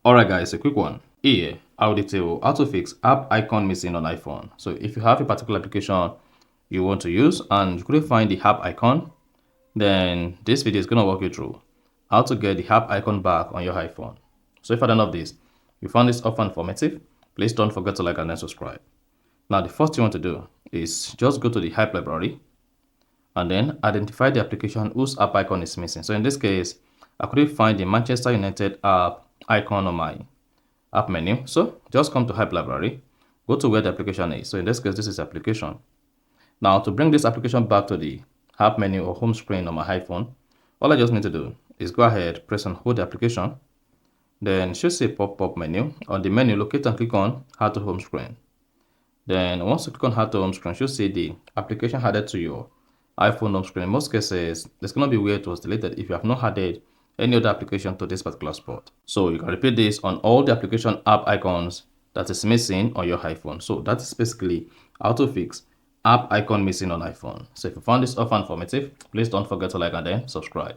Alright guys, a quick one. Here, I'll detail how to fix app icon missing on iPhone. So if you have a particular application you want to use and you couldn't find the app icon, then this video is going to walk you through how to get the app icon back on your iPhone. So if I don't know this, you found this often informative, please don't forget to like and then subscribe. Now the first thing you want to do is just go to the app library and then identify the application whose app icon is missing. So in this case, I couldn't find the Manchester United app icon on my app menu. So just come to app library, go to where the application is. So in this case, this is application. Now to bring this application back to the app menu or home screen on my iPhone, all I just need to do is go ahead, press and hold the application. Then it should say pop-up menu. On the menu, locate and click on add to home screen. Then once you click on add to home screen, you should see the application added to your iPhone home screen. In most cases, there's going to be where it was deleted if you have not added any other application to this particular spot. So you can repeat this on all the application app icons that is missing on your iPhone. So that is basically how to fix app icon missing on iPhone. So if you found this offer informative, please don't forget to like and then subscribe.